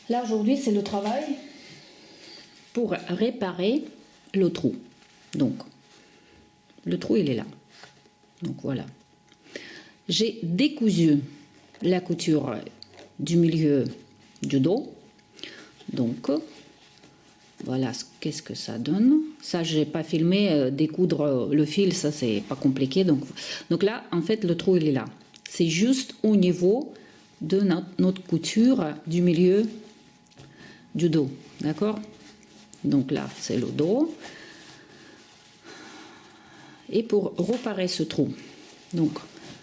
Là, aujourd'hui, c'est le travail pour réparer le trou. Donc, le trou, il est là. Donc, voilà. J'ai décousu la couture du milieu du dos. Donc, voilà qu'est-ce que ça donne. Ça, je n'ai pas filmé. Découdre le fil, ça, c'est pas compliqué. Donc là, en fait, le trou, il est là. C'est juste au niveau de notre couture du milieu du dos. D'accord? Donc là, c'est le dos. Et pour réparer ce trou, donc,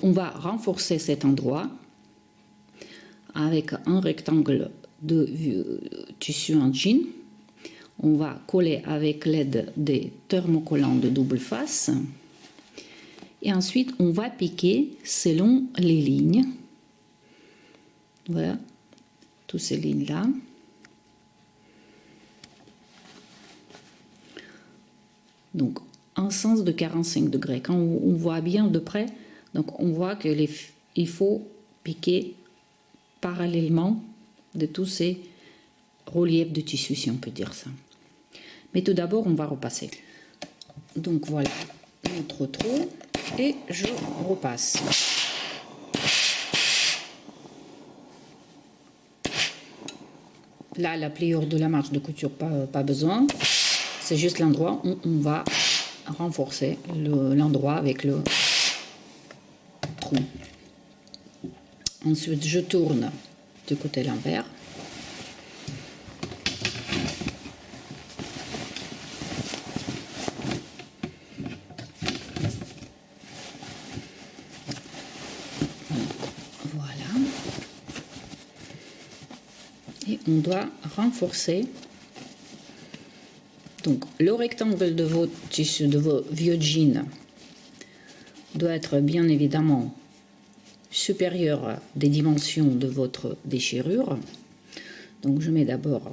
on va renforcer cet endroit avec un rectangle de tissu en jean. On va coller avec l'aide des thermocollants de double face. Et ensuite, on va piquer selon les lignes. Voilà, toutes ces lignes-là. Donc, en sens de 45 degrés. Quand on voit bien de près, donc on voit qu'il faut piquer parallèlement de tous ces reliefs de tissu, si on peut dire ça. Mais tout d'abord, on va repasser. Donc voilà notre trou et je repasse. Là, la pliure de la marge de couture, pas besoin. C'est juste l'endroit où on va renforcer l'endroit avec le trou. Ensuite, je tourne du côté l'envers. Voilà. Et on doit renforcer. Donc, le rectangle de vos tissus, de vos vieux jeans, doit être bien évidemment supérieur des dimensions de votre déchirure. Donc, je mets d'abord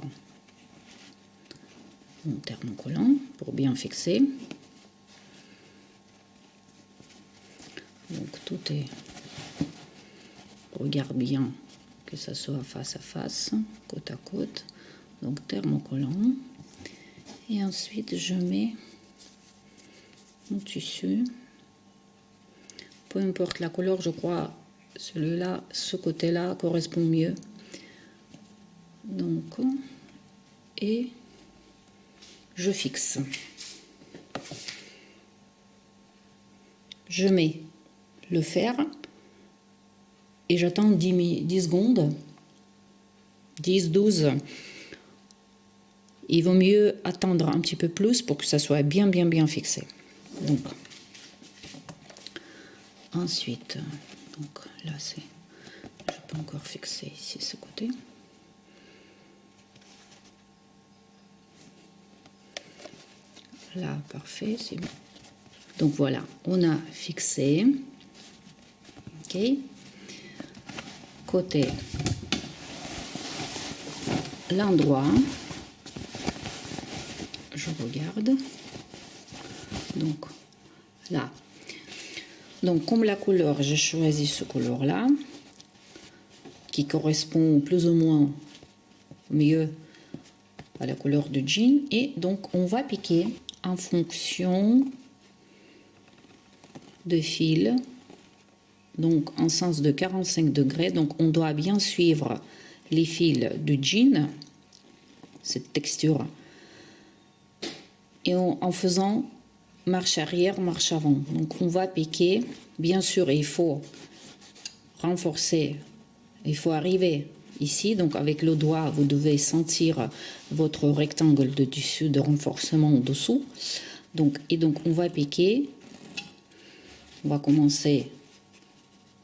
mon thermocollant pour bien fixer. Donc, tout est... Regarde bien que ça soit face à face, côte à côte. Donc, thermocollant. Et ensuite, je mets mon tissu. Peu importe la couleur, je crois celui-là, ce côté-là correspond mieux. Donc, et je fixe. Je mets le fer et j'attends 10 secondes, 10, 12. Il vaut mieux attendre un petit peu plus pour que ça soit bien fixé. Donc, ensuite, donc là c'est, je peux encore fixer ici ce côté. Là, parfait, c'est bon. Donc voilà, on a fixé. Ok. Côté l'endroit. Je regarde. Donc là. Donc comme la couleur, j'ai choisi ce couleur-là, qui correspond plus ou moins mieux à la couleur du jean. Et donc on va piquer en fonction de fil, donc en sens de 45 degrés. Donc on doit bien suivre les fils du jean, cette texture, et en faisant marche arrière, marche avant. Donc on va piquer, bien sûr il faut renforcer, il faut arriver ici, donc avec le doigt vous devez sentir votre rectangle de tissu de renforcement en dessous. Donc on va piquer, on va commencer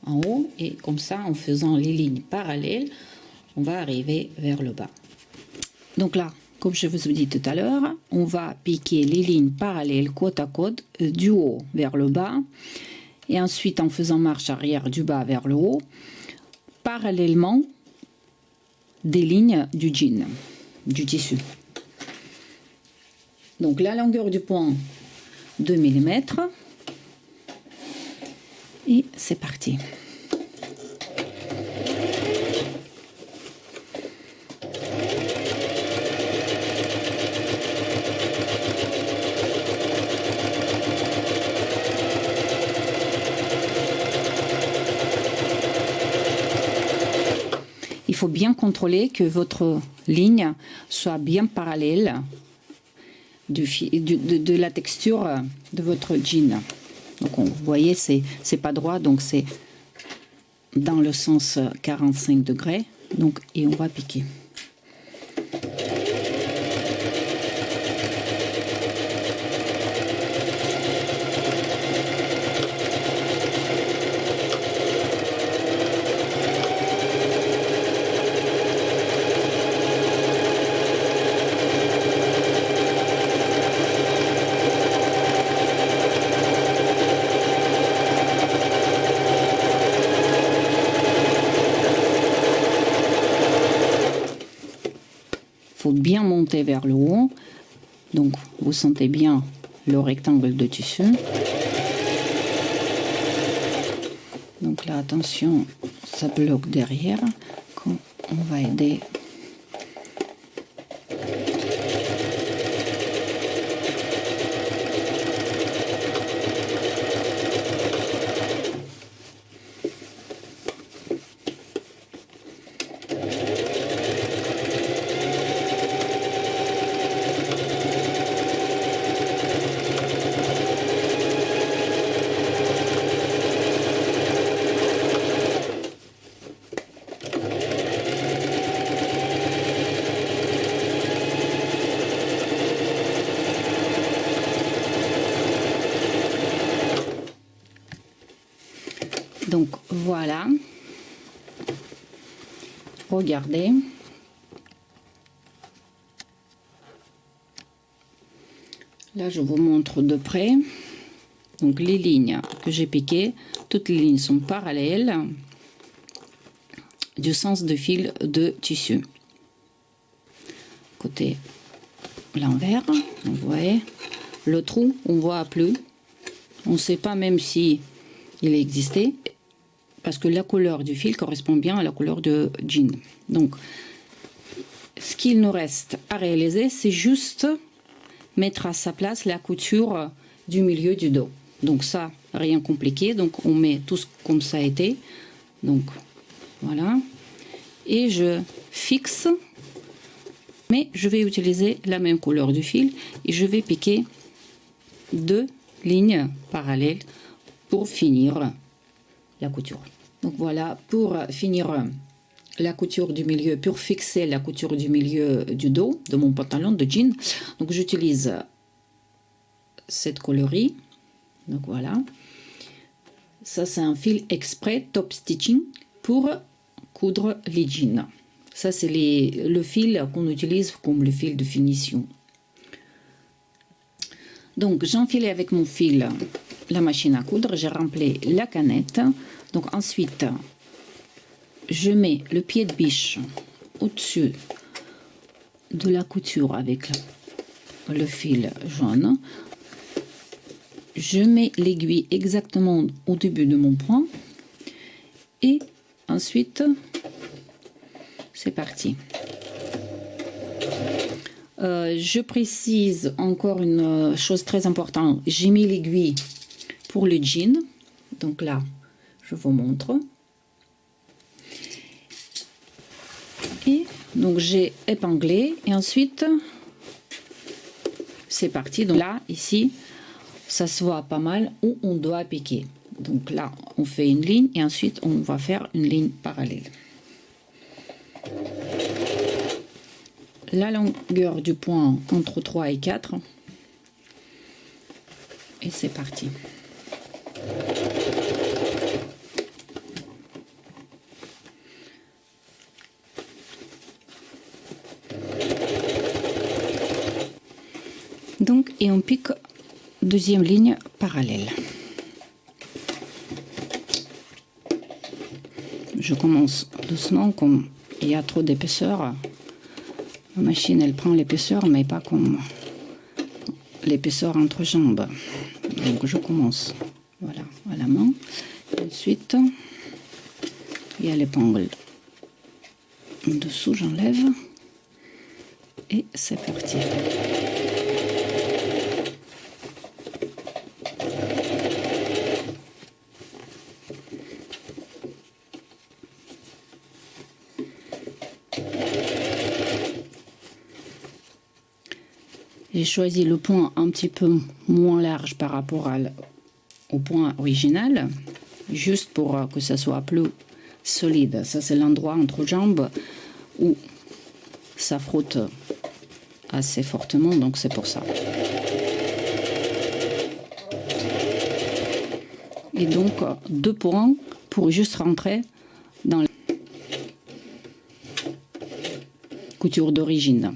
en haut et comme ça en faisant les lignes parallèles on va arriver vers le bas. Donc là, comme je vous ai dit tout à l'heure, on va piquer les lignes parallèles côte à côte du haut vers le bas et ensuite en faisant marche arrière du bas vers le haut parallèlement des lignes du jean, du tissu. Donc la longueur du point 2 mm et c'est parti. il faut bien contrôler que votre ligne soit bien parallèle de la texture de votre jean. Donc vous voyez, c'est pas droit, donc c'est dans le sens 45 degrés. Donc, et on va piquer. Faut bien monter vers le haut, donc vous sentez bien le rectangle de tissu. Donc là, attention, ça bloque derrière. On va aider. Donc voilà, regardez. Là, je vous montre de près. Donc les lignes que j'ai piquées, toutes les lignes sont parallèles du sens de fil de tissu. Côté l'envers, vous voyez, le trou, on voit plus. On ne sait pas même si il existait, parce que la couleur du fil correspond bien à la couleur de jean. Donc, ce qu'il nous reste à réaliser, c'est juste mettre à sa place la couture du milieu du dos. Donc ça, rien compliqué. Donc on met tout comme ça a été. Donc voilà. Et je fixe, mais je vais utiliser la même couleur du fil et je vais piquer 2 lignes parallèles pour finir la couture. Donc voilà, pour finir la couture du milieu, pour fixer la couture du milieu du dos de mon pantalon de jean, donc j'utilise cette coloris. Donc voilà, ça c'est un fil exprès top stitching pour coudre les jeans. Ça c'est le fil qu'on utilise comme le fil de finition. Donc j'enfile avec mon fil la machine à coudre, j'ai rempli la canette. Donc ensuite je mets le pied de biche au-dessus de la couture avec le fil jaune. Je mets l'aiguille exactement au début de mon point et ensuite c'est parti. Je précise encore une chose très importante, j'ai mis l'aiguille pour le jean, donc là je vous montre. Et donc j'ai épinglé et ensuite c'est parti. Donc là ici ça se voit pas mal où on doit piquer. Donc là on fait une ligne et ensuite on va faire une ligne parallèle. La longueur du point entre 3 et 4 et c'est parti. Donc et on pique deuxième ligne parallèle. Je commence doucement, comme il y a trop d'épaisseur. La machine elle prend l'épaisseur mais pas comme l'épaisseur entre jambes. Donc je commence voilà à la main. Ensuite il y a l'épingle en dessous, j'enlève et c'est parti. j'ai choisi le point un petit peu moins large par rapport au point original, juste pour que ça soit plus solide. Ça, c'est l'endroit entre jambes où ça frotte assez fortement, donc c'est pour ça. Et donc 2 points pour juste rentrer dans la couture d'origine.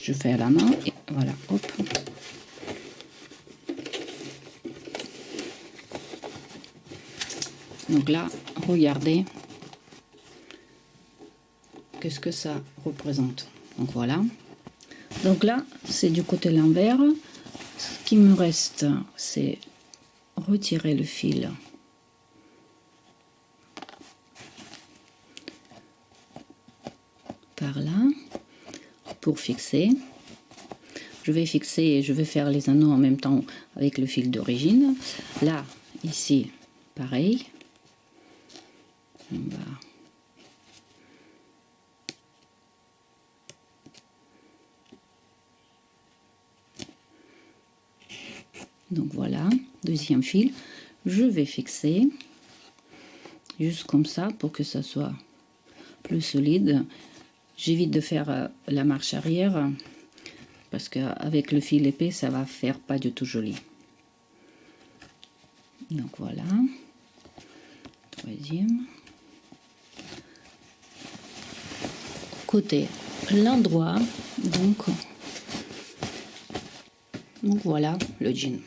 Je fais à la main et voilà, hop. Donc là, regardez qu'est-ce que ça représente. Donc voilà. Donc là, c'est du côté l'envers. Ce qui me reste, c'est retirer le fil par là pour fixer. Je vais fixer et je vais faire les anneaux en même temps avec le fil d'origine. Là, ici, pareil. On va donc voilà, deuxième fil, je vais fixer juste comme ça pour que ça soit plus solide. J'évite de faire la marche arrière parce qu'avec le fil épais ça va faire pas du tout joli. Donc voilà, troisième côté l'endroit, donc voilà le jean.